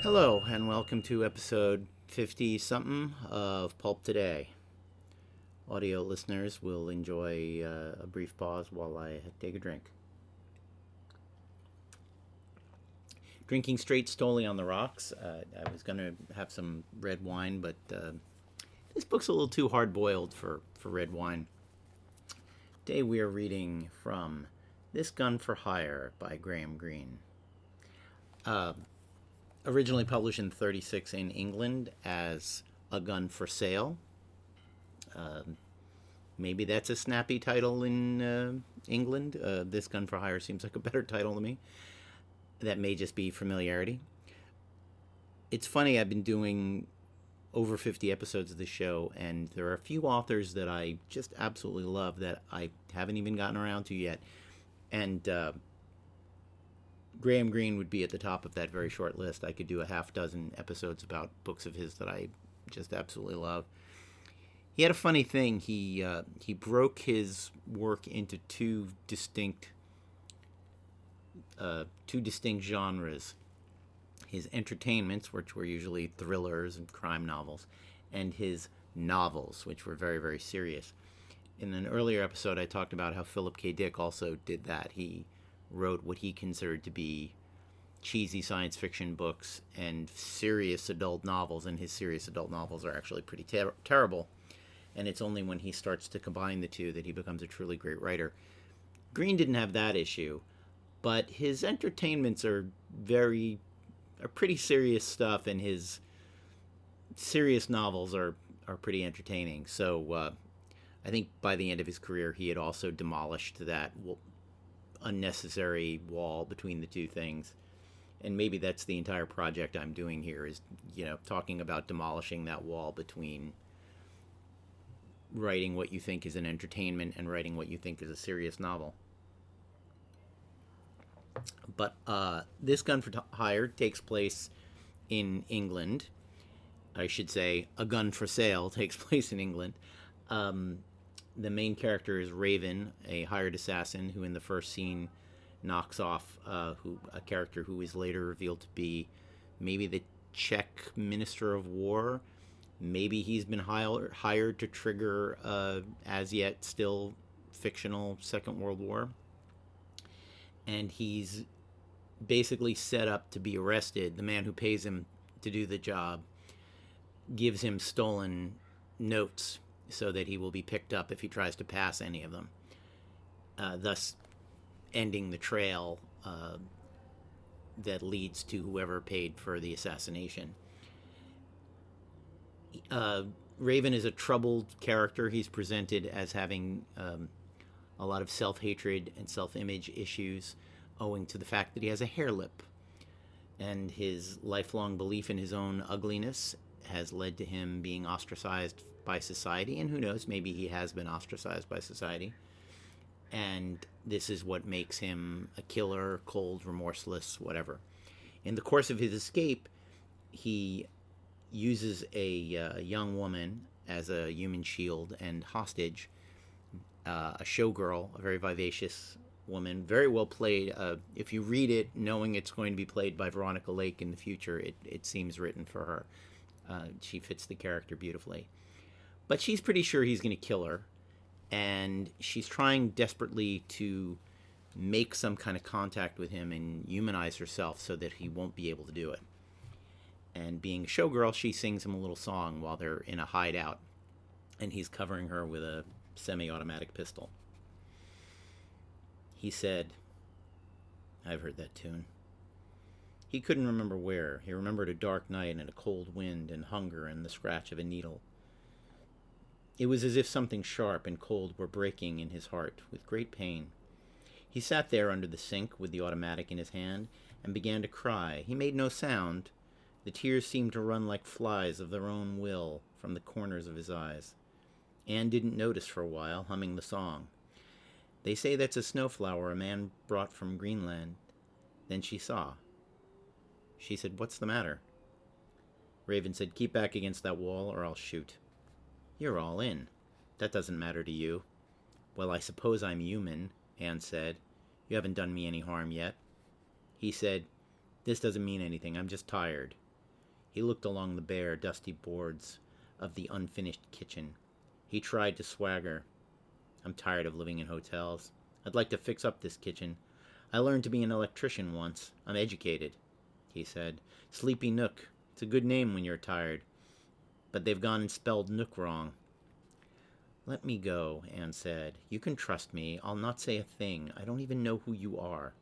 Hello, and welcome to episode 50-something of Pulp Today. Audio listeners will enjoy a brief pause while I take a drink. Drinking straight Stoli on the rocks. I was going to have some red wine, but this book's a little too hard-boiled for red wine. Today we are reading from This Gun for Hire by Greene. Originally published in 1936 in England as A Gun for Sale. Maybe that's a snappy title in England. This Gun for Hire seems like a better title to me. That may just be familiarity. It's funny, I've been doing over 50 episodes of the show, and there are a few authors that I just absolutely love that I haven't even gotten around to yet. And Greene would be at the top of that very short list. I could do a half dozen episodes about books of his that I just absolutely love. He had a funny thing. He broke his work into two distinct genres. His entertainments, which were usually thrillers and crime novels, and his novels, which were very, very serious. In an earlier episode, I talked about how Philip K. Dick also did that. He wrote what he considered to be cheesy science fiction books and serious adult novels, and his serious adult novels are actually pretty terrible. And it's only when he starts to combine the two that he becomes a truly great writer. Greene didn't have that issue, but his entertainments are pretty serious stuff, and his serious novels are pretty entertaining. So I think by the end of his career, he had also demolished that unnecessary wall between the two things. And maybe that's the entire project I'm doing here, is, talking about demolishing that wall between writing what you think is an entertainment and writing what you think is a serious novel. But This Gun for Hire takes place in England. I should say, A Gun for Sale takes place in England. The main character is Raven, a hired assassin who in the first scene knocks off a character who is later revealed to be maybe the Czech Minister of War. Maybe he's been hired to trigger as yet still fictional Second World War. And he's basically set up to be arrested. The man who pays him to do the job gives him stolen notes so that he will be picked up if he tries to pass any of them, thus ending the trail that leads to whoever paid for the assassination. Raven is a troubled character. He's presented as having a lot of self-hatred and self-image issues owing to the fact that he has a hair lip. And his lifelong belief in his own ugliness has led to him being ostracized by society, and who knows, maybe he has been ostracized by society. And this is what makes him a killer, cold, remorseless, whatever. In the course of his escape, he uses a young woman as a human shield and hostage, a showgirl, a very vivacious woman, very well played. If you read it knowing it's going to be played by Veronica Lake in the future, it seems written for her. She fits the character beautifully. But she's pretty sure he's going to kill her, and she's trying desperately to make some kind of contact with him and humanize herself so that he won't be able to do it. And being a showgirl, she sings him a little song while they're in a hideout, and he's covering her with a semi-automatic pistol. He said, I've heard that tune. He couldn't remember where. He remembered a dark night and a cold wind and hunger and the scratch of a needle. It was as if something sharp and cold were breaking in his heart with great pain. He sat there under the sink with the automatic in his hand and began to cry. He made no sound. The tears seemed to run like flies of their own will from the corners of his eyes. Anne didn't notice for a while, humming the song. They say that's a snowflower a man brought from Greenland. Then she saw. She said, "What's the matter?" Raven said, "Keep back against that wall or I'll shoot." "You're all in. That doesn't matter to you." Well, I suppose I'm human, Anne said. You haven't done me any harm yet. He said, this doesn't mean anything. I'm just tired. He looked along the bare, dusty boards of the unfinished kitchen. He tried to swagger. I'm tired of living in hotels. I'd like to fix up this kitchen. I learned to be an electrician once. I'm educated, he said. Sleepy Nook. It's a good name when you're tired. But they've gone and spelled Nook wrong. Let me go, Anne said. You can trust me. I'll not say a thing. I don't even know who you are.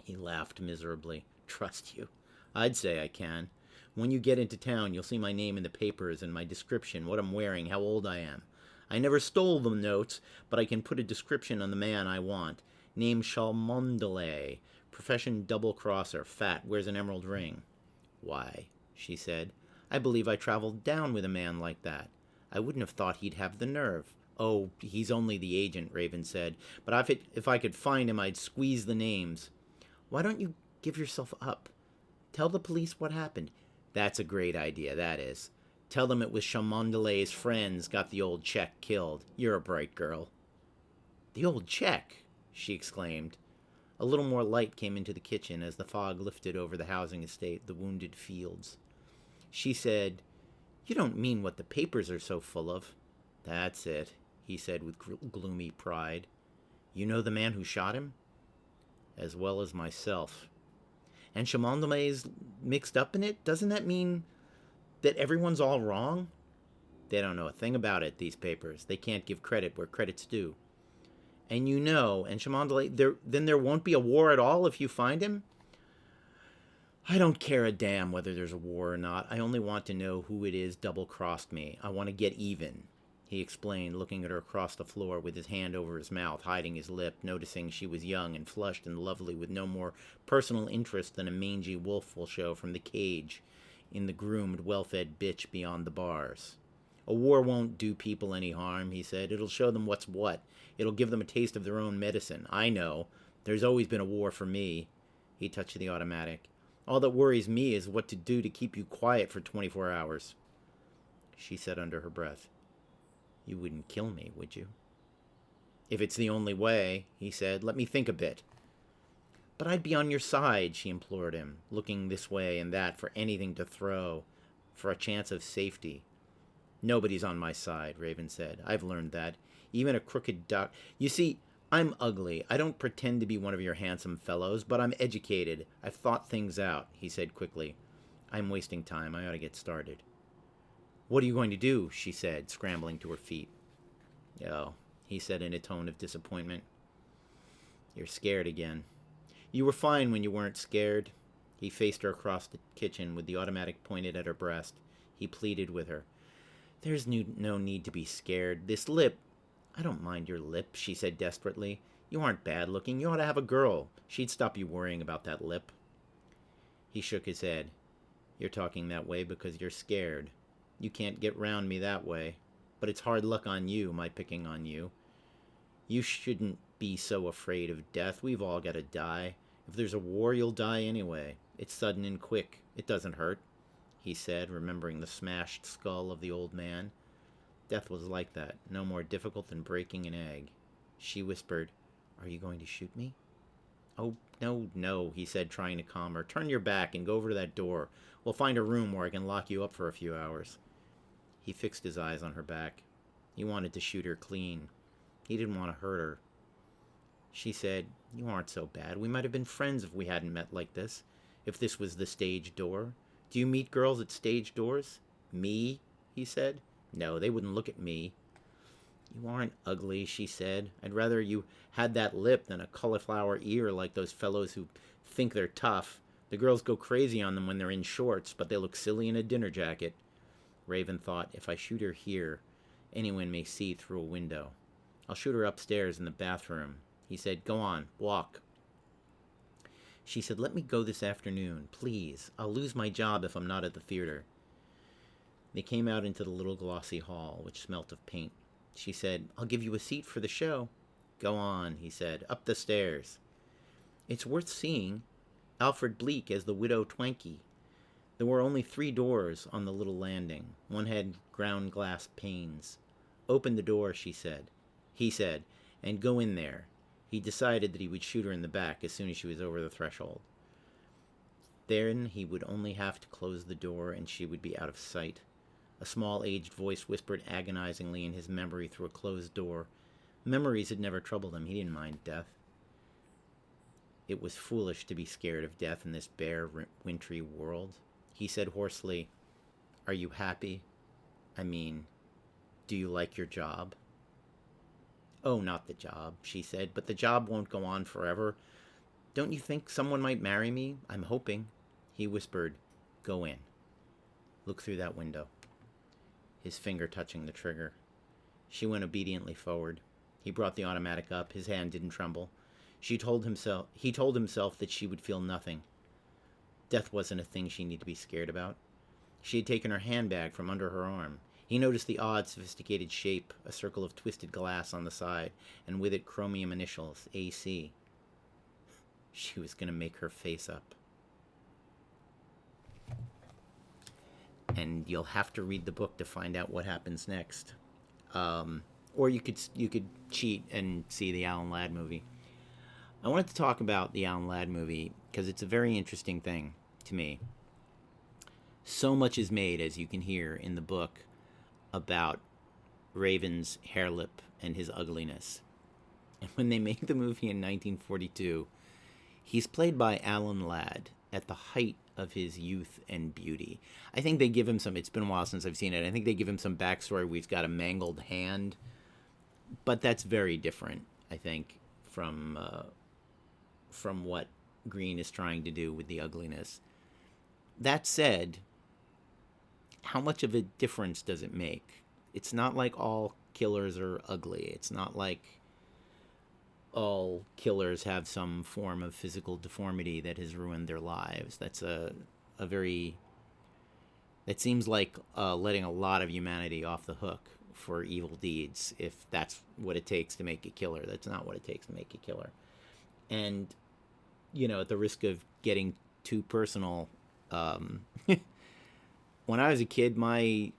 He laughed miserably. Trust you? I'd say I can. When you get into town, you'll see my name in the papers and my description, what I'm wearing, how old I am. I never stole the notes, but I can put a description on the man I want. Name Cholmondeley. Profession double-crosser. Fat. Wears an emerald ring. Why, she said, I believe I traveled down with a man like that. I wouldn't have thought he'd have the nerve. Oh, he's only the agent, Raven said. But if I could find him, I'd squeeze the names. Why don't you give yourself up? Tell the police what happened. That's a great idea, that is. Tell them it was Cholmondeley's friends got the old Czech killed. You're a bright girl. The old Czech, she exclaimed. A little more light came into the kitchen as the fog lifted over the housing estate, the wounded fields. She said, You don't mean what the papers are so full of. That's it, he said with gloomy pride. You know the man who shot him? As well as myself. And Cholmondeley's mixed up in it? Doesn't that mean that everyone's all wrong? They don't know a thing about it, these papers. They can't give credit where credit's due. And you know, and Cholmondeley, then there won't be a war at all if you find him? I don't care a damn whether there's a war or not. I only want to know who it is double-crossed me. I want to get even, he explained, looking at her across the floor with his hand over his mouth, hiding his lip, noticing she was young and flushed and lovely with no more personal interest than a mangy wolf will show from the cage in the groomed, well-fed bitch beyond the bars. A war won't do people any harm, he said. It'll show them what's what. It'll give them a taste of their own medicine. I know. There's always been a war for me. He touched the automatic. All that worries me is what to do to keep you quiet for 24 hours. She said under her breath, You wouldn't kill me, would you? If it's the only way, he said, let me think a bit. But I'd be on your side, she implored him, looking this way and that for anything to throw, for a chance of safety. Nobody's on my side, Raven said. I've learned that. Even a crooked duck. You see, I'm ugly. I don't pretend to be one of your handsome fellows, but I'm educated. I've thought things out, he said quickly. I'm wasting time. I ought to get started. What are you going to do? She said, scrambling to her feet. Oh, he said in a tone of disappointment. You're scared again. You were fine when you weren't scared. He faced her across the kitchen with the automatic pointed at her breast. He pleaded with her. There's no need to be scared. This lip... I don't mind your lip, she said desperately. You aren't bad looking. You ought to have a girl. She'd stop you worrying about that lip. He shook his head. You're talking that way because you're scared. You can't get round me that way. But it's hard luck on you, my picking on you. You shouldn't be so afraid of death. We've all got to die. If there's a war, you'll die anyway. It's sudden and quick. It doesn't hurt, he said, remembering the smashed skull of the old man. Death was like that, no more difficult than breaking an egg. She whispered, Are you going to shoot me? Oh, no, he said, trying to calm her. Turn your back and go over to that door. We'll find a room where I can lock you up for a few hours. He fixed his eyes on her back. He wanted to shoot her clean. He didn't want to hurt her. She said, You aren't so bad. We might have been friends if we hadn't met like this. If this was the stage door. Do you meet girls at stage doors? Me? He said. No, they wouldn't look at me. You aren't ugly, she said. I'd rather you had that lip than a cauliflower ear like those fellows who think they're tough. The girls go crazy on them when they're in shorts, but they look silly in a dinner jacket. Raven thought, if I shoot her here, anyone may see through a window. I'll shoot her upstairs in the bathroom. He said, Go on, walk. She said, Let me go this afternoon, please. I'll lose my job if I'm not at the theater. They came out into the little glossy hall, which smelt of paint. She said, I'll give you a seat for the show. Go on, he said, up the stairs. It's worth seeing. Alfred Bleak as the Widow Twankey. There were only 3 doors on the little landing. One had ground glass panes. Open the door, she said. He said, and go in there. He decided that he would shoot her in the back as soon as she was over the threshold. Then he would only have to close the door and she would be out of sight. A small, aged voice whispered agonizingly in his memory through a closed door. Memories had never troubled him. He didn't mind death. It was foolish to be scared of death in this bare, wintry world. He said hoarsely, "Are you happy? I mean, do you like your job?" "Oh, not the job," she said, "but the job won't go on forever. Don't you think someone might marry me? I'm hoping." He whispered, "Go in. Look through that window." His finger touching the trigger. She went obediently forward. He brought the automatic up. His hand didn't tremble. He told himself that she would feel nothing. Death wasn't a thing she needed to be scared about. She had taken her handbag from under her arm. He noticed the odd, sophisticated shape, a circle of twisted glass on the side, and with it chromium initials, AC. She was going to make her face up. And you'll have to read the book to find out what happens next. Or you could cheat and see the Alan Ladd movie. I wanted to talk about the Alan Ladd movie because it's a very interesting thing to me. So much is made, as you can hear in the book, about Raven's hair lip and his ugliness. And when they made the movie in 1942, he's played by Alan Ladd at the height of his youth and beauty. I think they give him some, it's been a while since I've seen it, I think they give him some backstory where he's got a mangled hand. But that's very different, I think, from what Greene is trying to do with the ugliness. That said, how much of a difference does it make? It's not like all killers are ugly. It's not like all killers have some form of physical deformity that has ruined their lives. That's that seems like letting a lot of humanity off the hook for evil deeds, if that's what it takes to make a killer. That's not what it takes to make a killer. And, at the risk of getting too personal, when I was a kid, my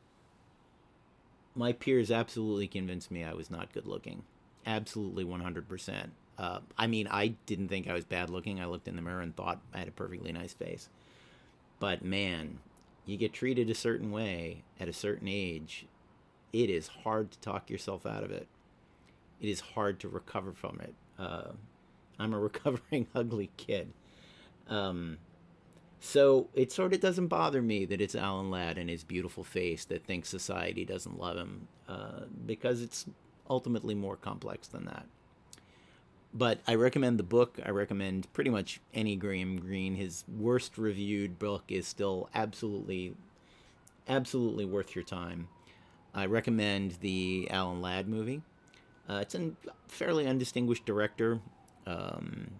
peers absolutely convinced me I was not good looking. Absolutely 100%. I didn't think I was bad looking. I looked in the mirror and thought I had a perfectly nice face. But man, you get treated a certain way at a certain age, it is hard to talk yourself out of it. It is hard to recover from it. I'm a recovering ugly kid. So it sort of doesn't bother me that it's Alan Ladd and his beautiful face that thinks society doesn't love him, because it's ultimately more complex than that. But I recommend the book. I recommend pretty much any Graham Greene. His worst reviewed book is still absolutely worth your time. I recommend the Alan Ladd movie. It's a fairly undistinguished director,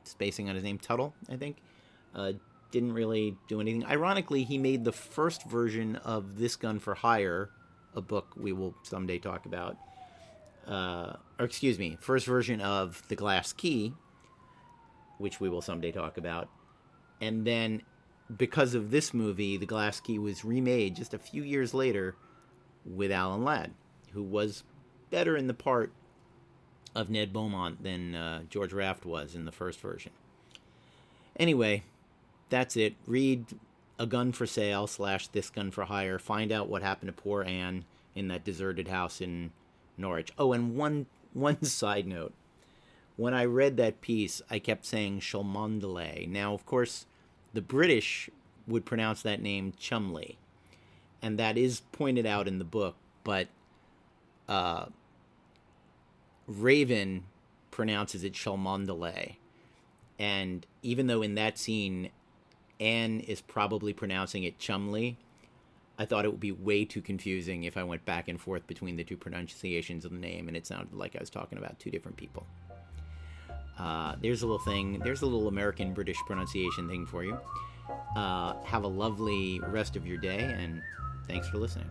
spacing on his name, Tuttle, I think. Didn't really do anything. Ironically, he made the first version of This Gun for Hire, a book we will someday talk about. First version of The Glass Key, which we will someday talk about. And then, because of this movie, The Glass Key was remade just a few years later with Alan Ladd, who was better in the part of Ned Beaumont than George Raft was in the first version. Anyway, that's it. Read A Gun for Sale / This Gun for Hire. Find out what happened to poor Anne in that deserted house in Norwich. Oh, and one side note. When I read that piece, I kept saying Cholmondeley. Now, of course, the British would pronounce that name Chumley. And that is pointed out in the book, but Raven pronounces it Cholmondeley. And even though in that scene, Anne is probably pronouncing it Chumley, I thought it would be way too confusing if I went back and forth between the two pronunciations of the name, and it sounded like I was talking about two different people. There's a little American-British pronunciation thing for you. Have a lovely rest of your day, and thanks for listening.